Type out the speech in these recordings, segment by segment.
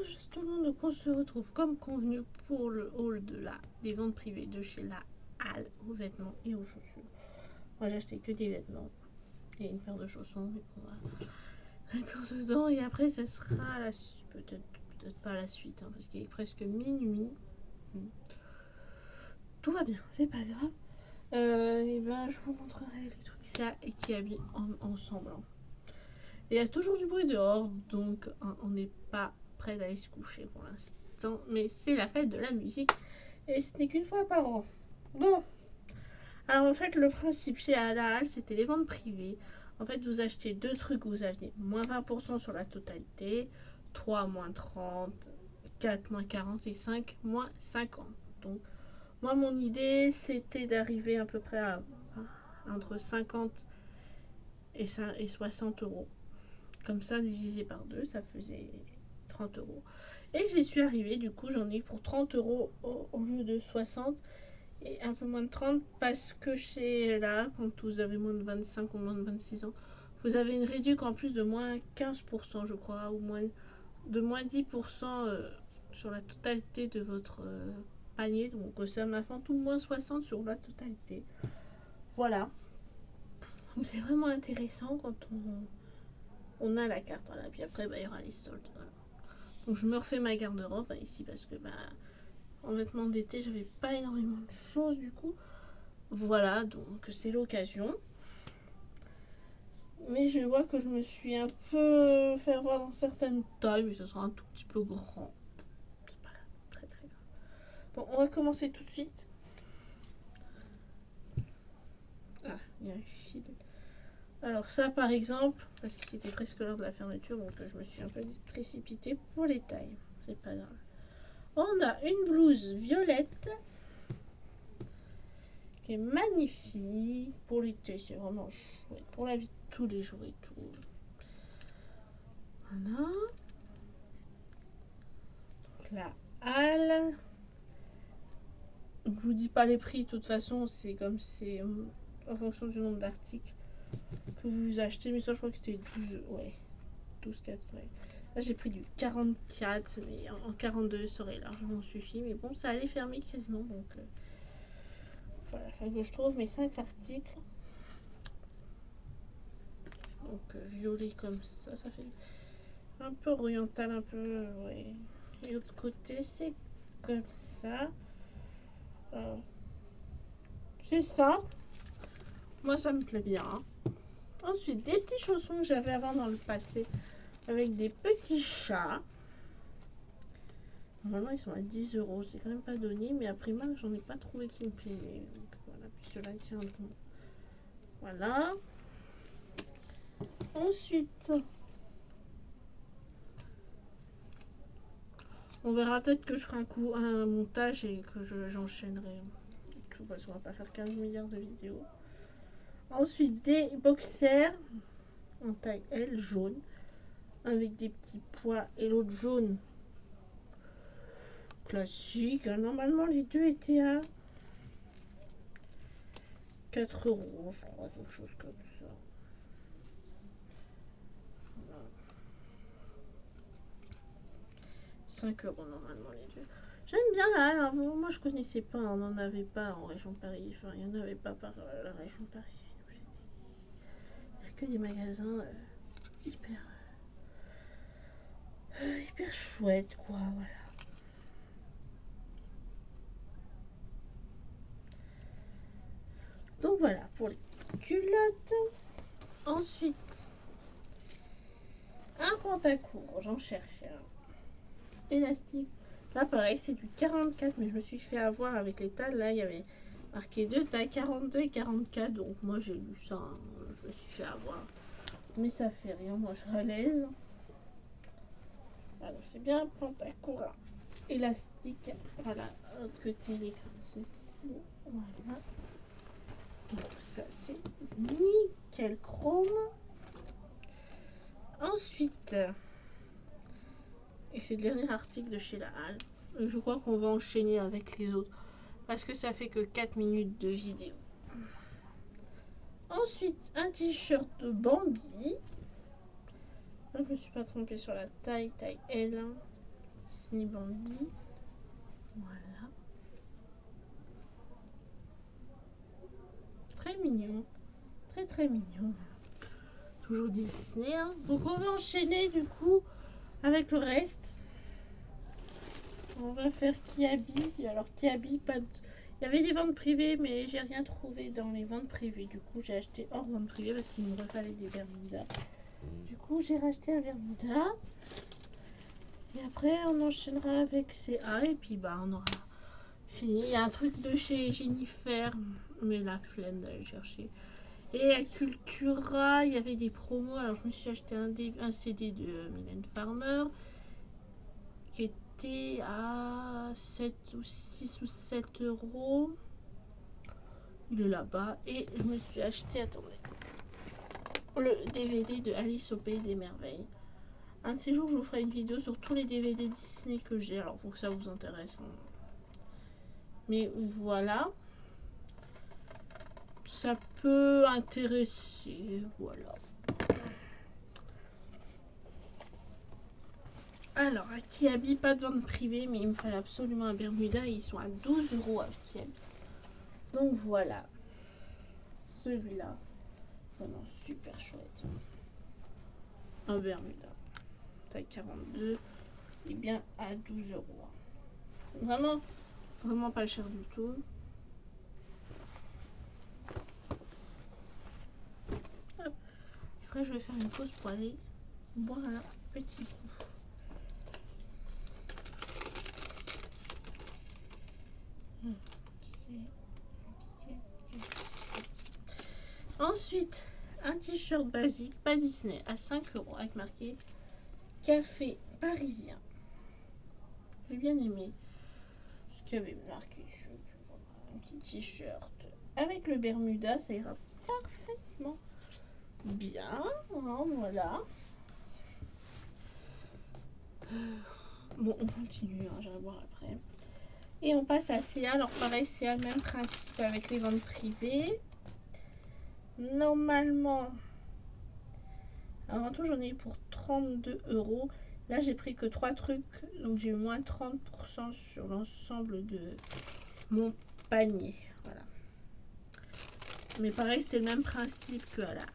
justement, donc on se retrouve comme convenu pour le haul des ventes privées de chez la Halle aux vêtements et aux chaussures. Moi j'ai acheté que des vêtements et une paire de chaussons, mais bon, voilà. D'accord dedans, et après ce sera peut-être pas la suite, hein, parce qu'il est presque minuit. Tout va bien, c'est pas grave. Et ben je vous montrerai les trucs ça et qui habillent ensemble. Hein. Il y a toujours du bruit dehors, donc on n'est pas prêt d'aller se coucher pour l'instant, mais c'est la fête de la musique et ce n'est qu'une fois par an. Bon, alors en fait le principe chez la Halle c'était les ventes privées. En fait vous achetez deux trucs, vous aviez moins 20% sur la totalité, 3 moins 30, 4 moins 40 et 5 moins 50. Donc moi mon idée c'était d'arriver à peu près à entre 50 et 60 euros. Comme ça, divisé par 2, ça faisait 30 euros. Et j'y suis arrivée, du coup, j'en ai eu pour 30 euros au lieu de 60 et un peu moins de 30 parce que chez là, quand vous avez moins de 25 ou moins de 26 ans, vous avez une réduction en plus de moins 15%, je crois, ou de moins 10% sur la totalité de votre panier. Donc, ça m'a fait tout moins 60 sur la totalité. Voilà. Donc, c'est vraiment intéressant quand on a la carte, voilà. Puis après il y aura les soldes, voilà. Donc je me refais ma garde-robe ici parce que en vêtements d'été j'avais pas énormément de choses du coup, voilà, donc c'est l'occasion, mais je vois que je me suis un peu fait voir dans certaines tailles, mais ce sera un tout petit peu grand, c'est pas très très grave. Bon, on va commencer tout de suite. Ah, il y a un fil. Alors ça par exemple, parce qu'il était presque l'heure de la fermeture, donc je me suis un peu précipitée pour les tailles. C'est pas grave. On a une blouse violette qui est magnifique pour l'été. C'est vraiment chouette pour la vie de tous les jours et tout. Voilà. Donc la Halle. Donc, je vous dis pas les prix, de toute façon, c'est comme c'est en fonction du nombre d'articles que vous achetez. Mais ça, je crois que c'était 12, ouais. 12, 4, ouais. Là, j'ai pris du 44, mais en 42, ça aurait largement suffi. Mais bon, ça allait fermer quasiment, donc voilà, enfin que je trouve mes 5 articles. Donc violet comme ça fait un peu oriental, un peu, ouais. Et l'autre côté, c'est comme ça. C'est ça. Moi, ça me plaît bien. Hein. Ensuite, des petits chaussons que j'avais avant dans le passé avec des petits chats. Normalement, ils sont à 10 euros. C'est quand même pas donné, mais après moi, j'en ai pas trouvé qui me plaisaient. Donc voilà, puis ceux-là tiendront. Voilà. Ensuite, on verra peut-être que je ferai un montage et que j'enchaînerai. Parce qu'on va pas faire 15 milliards de vidéos. Ensuite, des boxers en taille L jaune avec des petits pois et l'autre jaune classique. Normalement, les deux étaient à 4 euros, je crois, quelque chose comme ça. Voilà. 5 euros normalement les deux. J'aime bien la Halle. Moi, je connaissais pas. On n'en avait pas en région Paris. Enfin, il n'y en avait pas par la région parisienne. Il n'y a que des magasins hyper chouettes, quoi. Voilà. Donc voilà pour les culottes. Ensuite, un pantacourt. J'en cherchais un. Élastique. Là, pareil, c'est du 44, mais je me suis fait avoir avec les talles. Là, il y avait marqué 2 tailles 42 et 44. Donc, moi, j'ai lu ça. Hein. Je me suis fait avoir. Mais ça fait rien. Moi, je serai à l'aise. Alors, c'est bien un pantacourt élastique. Voilà, l'autre côté, il est comme ceci. Voilà. Donc, ça, c'est nickel chrome. Ensuite, et c'est le dernier article de chez la Halle. Je crois qu'on va enchaîner avec les autres parce que ça fait que 4 minutes de vidéo. Ensuite, un t-shirt Bambi. Je me suis pas trompée sur la taille L. Disney Bambi. Voilà. Très mignon. Très très mignon. Toujours Disney. Hein. Donc on va enchaîner du coup avec le reste. On va faire Kiabi. Alors Kiabi, pas de... Il y avait des ventes privées, mais j'ai rien trouvé dans les ventes privées. Du coup, j'ai acheté hors vente privée parce qu'il me fallait des Bermudas. Du coup, j'ai racheté un Bermuda. Et après, on enchaînera avec CA. Et puis, bah, on aura fini. Il y a un truc de chez Jennifer, mais la flemme d'aller le chercher. Et à Cultura, il y avait des promos. Alors, je me suis acheté un CD de Mylène Farmer qui était à 7 ou 6 ou 7 euros. Il est là-bas. Et je me suis acheté, attendez, le DVD de Alice au Pays des Merveilles. Un de ces jours, je vous ferai une vidéo sur tous les DVD Disney que j'ai. Alors, faut que ça vous intéresse. Hein. Mais voilà. Ça peut intéresser. Voilà. Alors, à Kiabi, pas de vente privée, mais il me fallait absolument un Bermuda. Et ils sont à 12 euros à Kiabi. Donc voilà. Celui-là. Vraiment super chouette. Un Bermuda. Taille 42. Il est bien à 12 euros. Vraiment, vraiment pas cher du tout. Hop. Après, je vais faire une pause pour aller boire un petit coup. Ensuite, un t-shirt basique, pas Disney, à 5 euros, avec marqué Café Parisien. J'ai bien aimé ce qu'il y avait marqué sur un petit t-shirt avec le Bermuda, ça ira parfaitement bien. Hein, voilà. Bon, on continue, hein, j'irai voir après. Et on passe à CA. Alors pareil, CA, même principe avec les ventes privées. Normalement, avant tout, j'en ai eu pour 32 euros. Là, j'ai pris que 3 trucs, donc j'ai eu moins 30% sur l'ensemble de mon panier. Voilà. Mais pareil, c'était le même principe que à la.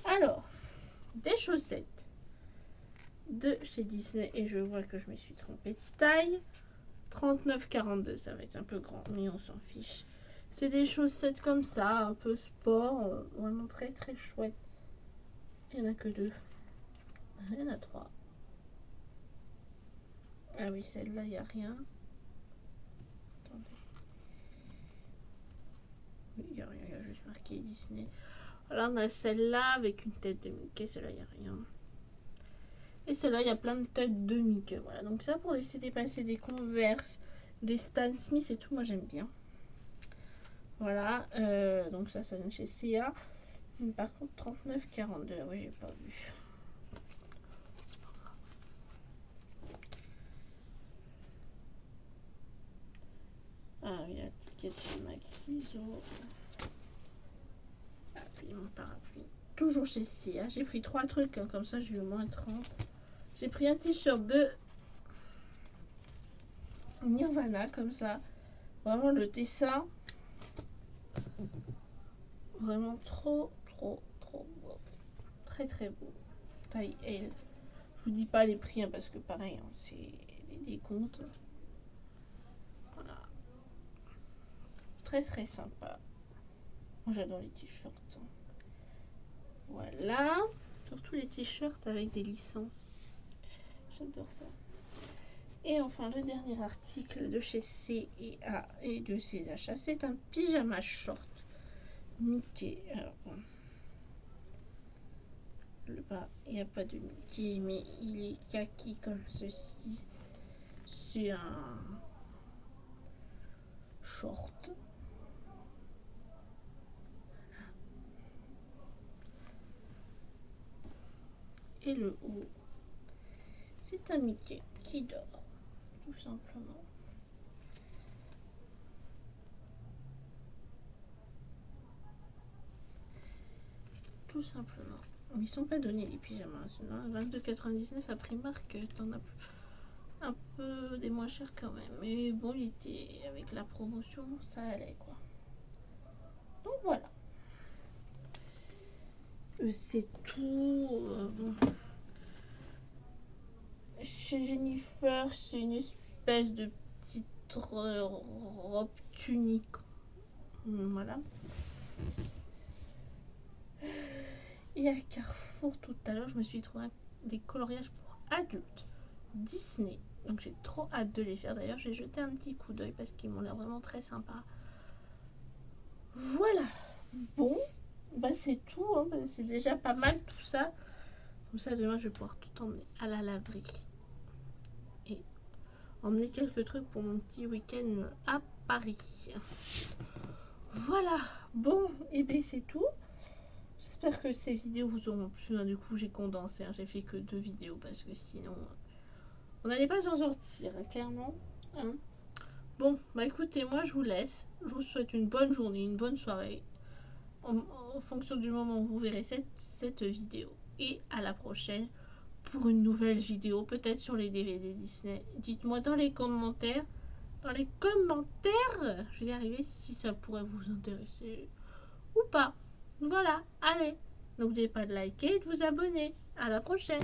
Alors, des chaussettes de chez Disney. Et je vois que je me suis trompée de taille. 39,42, ça va être un peu grand, mais on s'en fiche. C'est des chaussettes comme ça, un peu sport, vraiment très très chouette. Il n'y en a que 2. Il y en a 3. Ah oui, celle-là, il n'y a rien. Attendez. Il n'y a rien, il y a juste marqué Disney. Alors on a celle-là avec une tête de Mickey, celle-là, il n'y a rien. Et celle-là, il y a plein de têtes de Mickey. Voilà, donc ça pour laisser dépasser des Converse, des Stan Smith et tout, moi j'aime bien. Voilà, donc ça donne chez CA. Mais par contre, 39,42, oui, j'ai pas vu. C'est pas grave. Ah, il y a un ticket chez Maxiso. Ah, puis mon parapluie. Toujours chez CA. J'ai pris 3 trucs, hein, comme ça j'ai eu au moins 30. J'ai pris un t-shirt de Nirvana, comme ça. Vraiment le dessin. Vraiment trop beau. Très très beau. Taille L. Je vous dis pas les prix, hein, parce que pareil, hein, c'est des décomptes. Voilà. Très très sympa. Moi j'adore les t-shirts. Voilà. Surtout les t-shirts avec des licences. J'adore ça. Et enfin, le dernier article de chez C&A et de ses achats, c'est un pyjama short Mickey. Alors, le bas, il n'y a pas de Mickey, mais il est kaki comme ceci. C'est un short. Et le haut, c'est un Mickey qui dort, tout simplement. Tout simplement. Ils sont pas donnés les pyjamas. Sinon, 22,99 à Primark, t'en as un peu des moins chers quand même. Mais bon, il était avec la promotion, ça allait quoi. Donc voilà. C'est tout. Bon. Chez Jennifer, c'est une espèce de petite robe tunique. Voilà. Et à Carrefour tout à l'heure, je me suis trouvé des coloriages pour adultes Disney. Donc j'ai trop hâte de les faire. D'ailleurs, j'ai jeté un petit coup d'œil parce qu'ils m'ont l'air vraiment très sympas. Voilà. Bon, bah c'est tout. Hein. Bah, c'est déjà pas mal tout ça. Comme ça, demain, je vais pouvoir tout emmener à la laverie. Et emmener quelques trucs pour mon petit week-end à Paris. Voilà. Bon, et bien c'est tout. J'espère que ces vidéos vous auront plu. Du coup, j'ai condensé. J'ai fait que 2 vidéos parce que sinon, on n'allait pas s'en sortir, clairement. Hein. Bon, bah écoutez, moi je vous laisse. Je vous souhaite une bonne journée, une bonne soirée. En fonction du moment où vous verrez cette vidéo. Et à la prochaine pour une nouvelle vidéo, peut-être sur les DVD Disney. Dites-moi dans les commentaires. Dans les commentaires, je vais y arriver si ça pourrait vous intéresser ou pas. Voilà, allez, n'oubliez pas de liker et de vous abonner. À la prochaine.